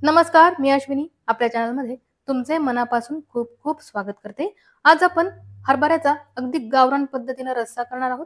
नमस्कार, मी अश्विनी आपल्या चॅनलमध्ये तुमचे मनापासून खूप खूप स्वागत करते। आज आपण हरभऱ्याचा अगदी गावरान पद्धतीने रस्सा करणार आहोत।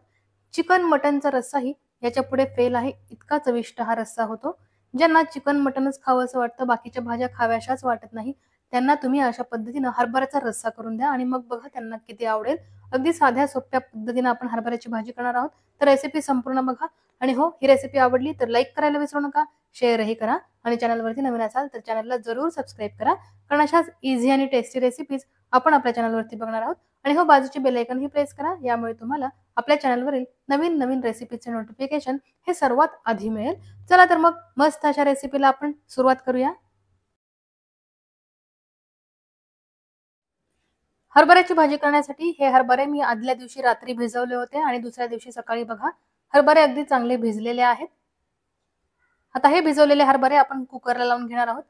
चिकन मटनचा रस्साही याच्या पुढे फेल आहे, इतका चविष्ट हा रस्सा होतो। ज्यांना चिकन मटनच खावंसं वाटतं, बाकीच्या भाज्या खाव्याशाच वाटत नाही, त्यांना तुम्ही अशा पद्धतीने हरभऱ्याचा रस्सा करून द्या आणि मग बघा त्यांना किती आवडेल। अगदी साध्या सोप्या पद्धतीने आपण हरभऱ्याची भाजी करणार आहोत, तर रेसिपी संपूर्ण बघा। आणि हो, ही रेसिपी आवडली तर लाईक करायला विसरू नका, शेअरही करा आणि चॅनलवरती नवीन असाल तर चॅनलला जरूर सबस्क्राईब करा, कारण अशाच इझी आणि टेस्टी रेसिपीज आपण आपल्या चॅनलवरती बघणार आहोत। आणि हो, बाजूची बेल आयकॉन ही प्रेस करा, यामुळे तुम्हाला आपल्या चॅनलवरील नवीन नवीन रेसिपीचे नोटिफिकेशन हे सर्वात आधी मिळेल। चला तर मग मस्त अशा रेसिपीला आपण सुरुवात करूया। हरभऱ्याची भाजी करण्यासाठी हे हरभरे मी आदल्या दिवशी रात्री भिजवले होते आणि दुसऱ्या दिवशी सकाळी बघा हरभरे अगदी चांगले भिजलेले आहेत। आता हे भिजवलेले हरभरे आपण कुकरला लावून घेणार आहोत।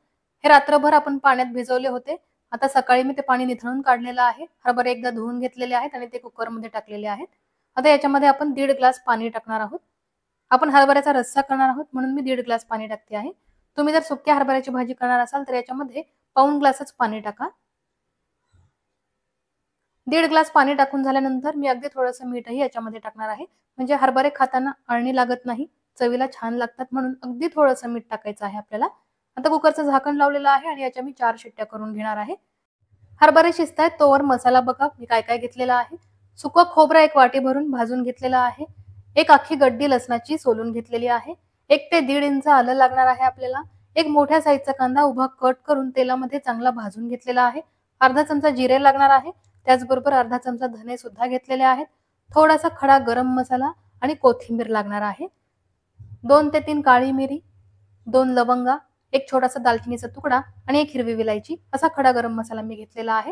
हे रात्रभर आपण पाण्यात भिजवले होते। आता सकाळी मी ते पाणी निथळून काढलेलं आहे। हरभरे एकदा धुवून घेतलेले आहेत आणि ते कुकरमध्ये टाकलेले आहेत। आता याच्यामध्ये आपण 1.5 ग्लास पाणी टाकणार आहोत। आपण हरभऱ्याचा रस्सा करणार आहोत म्हणून मी 1.5 ग्लास पाणी टाकते आहे। तुम्ही जर सुक्या हरभऱ्याची भाजी करणार असाल तर याच्यामध्ये पाऊण ग्लासच पाणी टाका। 1.5 ग्लास पाणी टाकून झाल्यानंतर मी अगदी थोडंसं मीठही याच्यामध्ये टाकणार आहे, म्हणजे हरभरे खाताना अळणी लागत नाही, चवीला छान लागतात, म्हणून अगदी थोडंसं मीठ टाकायचं आहे आपल्याला। आता कुकरचं झाकण लावलेलं आहे आणि याच्या मी 4 शिट्ट्या करून घेणार आहे। हरभरे शिजतायत तोवर मसाला बघा मी काय काय घेतलेला आहे। सुकं खोबरं 1 वाटी भरून भाजून घेतलेलं आहे। एक अख्खी गड्डी लसणाची सोलून घेतलेली आहे। 1 ते 1.5 इंच आलं लागणार आहे आपल्याला। एक मोठ्या साईजचा कांदा उभा कट करून तेलामध्ये चांगला भाजून घेतलेला आहे। अर्धा चमचा जिरे लागणार आहे, त्याचबरोबर अर्धा चमचा धने सुद्धा घेतलेले आहेत। थोडासा खडा गरम मसाला आणि कोथिंबीर लागणार आहे। 2 ते 3 काळी मिरी, 2 लवंगा, एक छोटासा दालचिनीचा तुकडा आणि एक हिरवी विलायची असा खडा गरम मसाला मी घेतलेला आहे।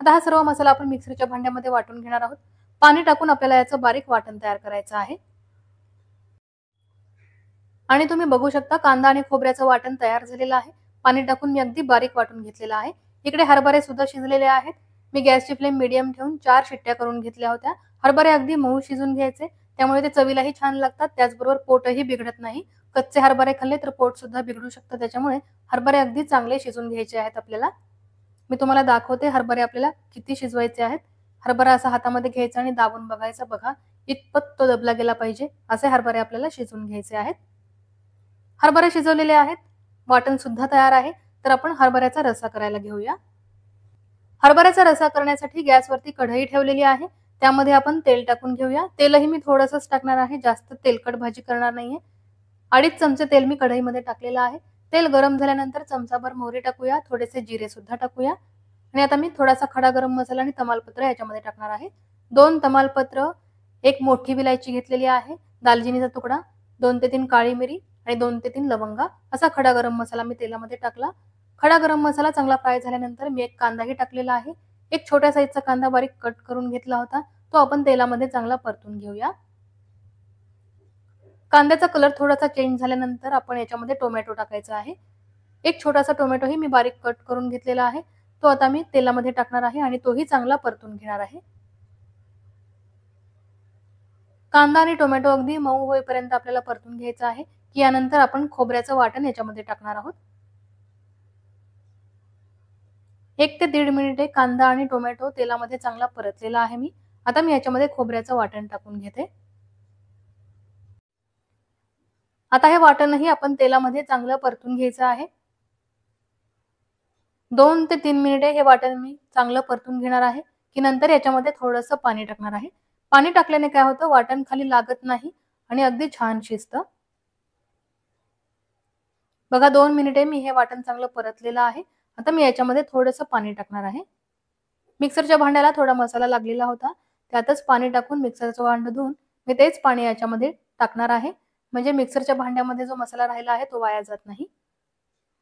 आता हा सर्व मसाला आपण मिक्सरच्या भांड्यामध्ये वाटून घेणार आहोत। पाणी टाकून आपल्याला याचं बारीक वाटण तयार करायचं आहे। आणि तुम्ही बघू शकता कांदा आणि खोबऱ्याचं वाटण तयार झालेलं आहे। पाणी टाकून मी अगदी बारीक वाटून घेतलेलं आहे। इकडे हरभरे सुद्धा शिजलेले आहेत। मी गॅसची फ्लेम मीडियम ठेवून 4 शिट्ट्या करून घेतल्या होत्या। हरभरे अगदी मऊ शिजून घ्यायचे, त्यामुळे ते चवीलाही छान लागतात, त्याचबरोबर पोटही बिघडत नाही। कच्चे हरभरे खाल्ले तर पोट सुद्धा बिघडू शकतं, त्याच्यामुळे हरभरे अगदी चांगले शिजून घ्यायचे आहेत आपल्याला। मी तुम्हाला दाखवते हरभरे आपल्याला किती शिजवायचे आहेत। हरभरा असा हातामध्ये घ्यायचा आणि दाबून बघायचा, बघा इतपत तो दबला गेला पाहिजे, असे हरभरे आपल्याला शिजवून घ्यायचे आहेत। हरभरे शिजवलेले आहेत, वाटण सुद्धा तयार आहे, तर आपण हरभऱ्याचा रस्सा करायला घेऊया। हरभऱ्याचा रस्सा करण्यासाठी गॅसवरती कढई ठेवलेली आहे, त्यामध्ये आपण तेल टाकून घेऊया। तेलही मी थोडंसंच टाकणार आहे, जास्त तेलकट भाजी करणार नाहीये। 2.5 चमचे तेल मी कढईमध्ये टाकलेलं आहे। तेल गरम झाल्यानंतर चमचाभर मोहरी टाकूया, थोडेसे जिरे सुद्धा टाकूया आणि आता मी थोडासा खडा गरम मसाला आणि तमालपत्र याच्यामध्ये टाकणार आहे। 2 तमालपत्र, एक मोठी विलायची घेतलेली आहे, दालचिनीचा तुकडा, 2 ते 3 काळी मिरी आणि 2 ते 3 लवंगा असा खडा गरम मसाला मी तेलामध्ये टाकला। खडा गरम मसाला चांगला फ्राय झाल्यानंतर मी एक कांदाही टाकलेला आहे। एक छोट्या साईजचा कांदा बारीक कट करून घेतला होता, तो आपण तेलामध्ये चांगला परतून घेऊया। कांद्याचा कलर थोडासा चेंज झाल्यानंतर आपण याच्यामध्ये टोमॅटो टाकायचा आहे। एक छोटासा टोमॅटोही मी बारीक कट करून घेतलेला आहे, तो आता मी तेलामध्ये टाकणार आहे आणि तोही चांगला परतून घेणार आहे। कांदा आणि टोमॅटो अगदी मऊ होईपर्यंत आपल्याला परतून घ्यायचा आहे, की यानंतर आपण खोबऱ्याचं वाटण याच्यामध्ये टाकणार आहोत। 1 ते 1.5 मिनिटे कांदा आणि टोमॅटो तेलामध्ये चांगला परतलेला आहे मी। आता मी याच्यामध्ये खोबऱ्याचं वाटण टाकून घेते। आता हे वाटणही आपण तेलामध्ये चांगलं परतून घ्यायचं आहे। 2 ते 3 मिनिटे हे वाटण मी चांगलं परतून घेणार आहे, की नंतर याच्यामध्ये थोडंसं पाणी टाकणार आहे। पाणी टाकल्याने काय होतं, वाटण खाली लागत नाही आणि अगदी छान शिजतं। बघा 2 मिनिटे मी हे वाटण चांगलं परतलेलं आहे। आता मी याच्यामध्ये थोडंसं पाणी टाकणार आहे। मिक्सरच्या भांड्याला थोडा मसाला लागलेला होता, त्यातच पाणी टाकून मिक्सरचं भांडं धुवून मी तेच पाणी याच्यामध्ये टाकणार आहे, म्हणजे मिक्सरच्या भांड्यामध्ये जो मसाला राहिला आहे तो वाया जात नाही।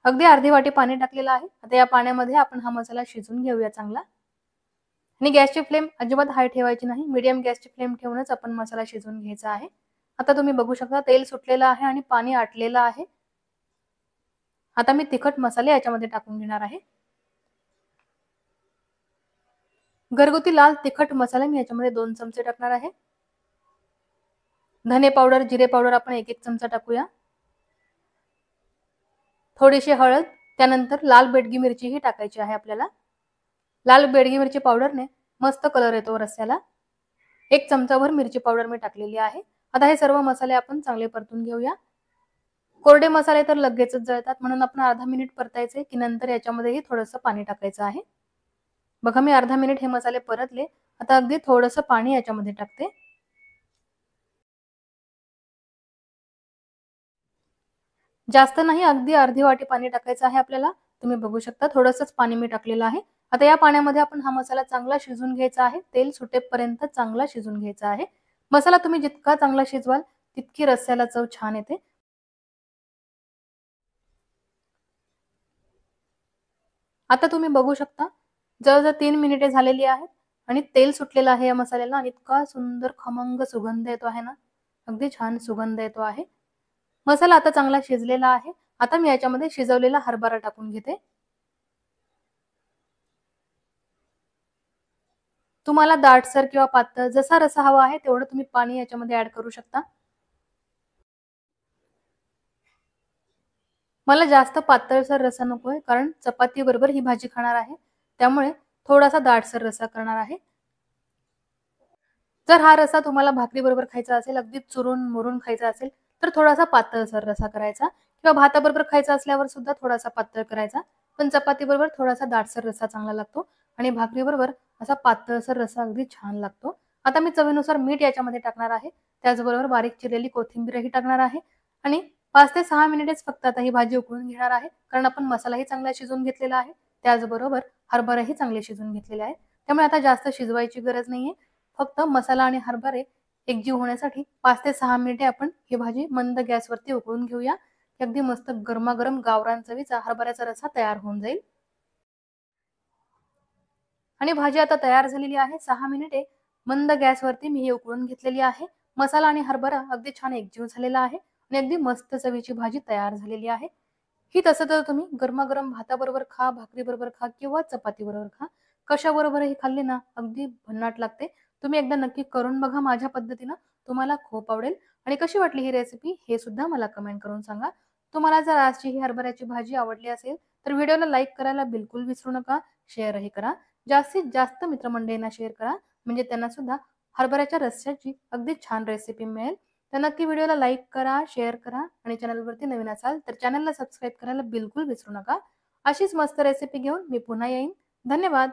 अगदी अर्धी वाटी पाणी टाकलेलं आहे। आता या पाण्यामध्ये आपण हा मसाला शिजवून घेऊया चांगला। आणि गॅसची फ्लेम अजिबात हाय ठेवायची नाही, मीडियम गॅसची फ्लेम ठेवूनच आपण मसाला शिजवून घ्यायचा आहे। आता तुम्ही बघू शकता तेल सुटलेलं आहे आणि पाणी आटलेलं आहे। आता मी तिखट मसाले याच्यामध्ये टाकून घेणार आहे। घरगुती लाल तिखट मसाला मी याच्यामध्ये 2 चमचे टाकणार आहे। धने पावडर, जिरे पावडर आपण 1-1 चमचा टाकूया। थोडीशी हळद, त्यानंतर लाल बेडगी मिरचीही टाकायची आहे आपल्याला. लाल बेडगी मिरची पावडरने मस्त कलर येतो रस्स्याला. 1 चमचाभर मिरची पावडर मी टाकलेली आहे. आता हे सर्व मसाले आपण चांगले परतून घेऊया. कोरडे मसाले तर लगेचच जळतात, म्हणून आपण अर्धा मिनिट परतायचे की नंतर याच्यामध्येही थोडंसं पाणी टाकायचं आहे. बघा मी अर्धा मिनिट हे मसाले परतले. आता अगदी थोडंसं पाणी याच्यामध्ये टाकते. जास्त नाही, अगदी अर्धी वाटी पाणी टाकायचं आहे आपल्याला. तुम्ही बघू शकता थोडंसंच पाणी मी टाकलेलं आहे. आता या पाण्यामध्ये आपण हा मसाला चांगला शिजून घ्यायचा आहे. तेल सुटेपर्यंत चांगला शिजून घ्यायचा आहे. मसाला तुम्ही जितका चांगला शिजवाल तितकी रस्स्याला चव छान येते. आता तुम्ही बघू शकता जवळजवळ 3 मिनिटे झालेली आहेत आणि तेल सुटलेलं आहे या मसाल्याला आणि इतका सुंदर खमंग सुगंध येतो आहे ना, अगदी छान सुगंध येतो आहे. मसाला आता चांगला शिजलेला आहे. आता मी याच्यामध्ये शिजवलेला हरभरा टाकून घेते. तुम्हाला दाटसर किंवा पातळ जसा रस्सा हवा आहे तेवढं तुम्ही पाणी याच्यामध्ये ऍड करू शकता. मला जास्त पातळसर रस्सा नकोय, कारण चपाती बरोबर ही भाजी खाणार आहे. त्यामुळे थोडासा दाटसर रस्सा करणार आहे. जर हा रस्सा तुम्हाला भाकरी बरोबर खायचा असेल, अगदी चुरून मुरून खायचा असेल, तर थोडासा पातळसर रस्सा करायचा किंवा भाताबरोबर खायचा असल्यावर सुद्धा थोडासा पातळ करायचा. पण चपाती बरोबर थोडासा दाटसर रस्सा चांगला लागतो आणि भाकरी बरोबर असा पातळसर रस्सा अगदी छान लागतो. आता मी चवीनुसार मीठ याच्यामध्ये टाकणार आहे. त्याचबरोबर बारीक चिरलेली कोथिंबीरही टाकणार आहे आणि 5 ते 6 मिनिटेच फक्त आता ही भाजी उकळून घेणार आहे, कारण आपण मसालाही चांगला शिजवून घेतलेला आहे. त्याचबरोबर हरभराही चांगले शिजवून घेतलेले आहे. त्यामुळे आता जास्त शिजवायची गरज नाहीये. फक्त मसाला आणि हरभरे एकजीव होण्यासाठी 5 ते 6 मिनिटे आपण ही भाजी मंद गॅसवरती उकळून घेऊया. अगदी मस्त गरमागरम गावरान चवीचा हरभऱ्याचा रस्सा तयार होऊन जाईल. आणि भाजी आता तयार झालेली आहे. 6 मिनिटे मंद गॅसवरती मी ही उकळून घेतलेली आहे. मसाला आणि हरभरा अगदी छान एकजीव झालेला आहे आणि अगदी मस्त चवीची भाजी तयार झालेली आहे. ही तसं तर तुम्ही गरमागरम भाताबरोबर खा, भाकरीबरोबर खा किंवा चपातीबरोबर खा. कशाबरोबरही खाल्ली ना अगदी भन्नाट लागते. तुम्ही एकदा नक्की करून बघा माझ्या पद्धतीनं. तुम्हाला खूप आवडेल. आणि कशी वाटली ही रेसिपी हे सुद्धा मला कमेंट करून सांगा. तुम्हाला जर आजची ही हरभऱ्याची भाजी आवडली असेल तर व्हिडिओला लाईक करायला बिलकुल विसरू नका. शेअरही करा. जास्तीत जास्त मित्रमंडळींना शेअर करा, म्हणजे त्यांना सुद्धा हरभऱ्याच्या रस्स्याची अगदी छान रेसिपी मिळेल. तर नक्की व्हिडिओला लाईक करा, शेअर करा आणि चॅनलवरती नवीन असाल तर चॅनलला सबस्क्राईब करायला बिलकुल विसरू नका. अशीच मस्त रेसिपी घेऊन मी पुन्हा येईन. धन्यवाद.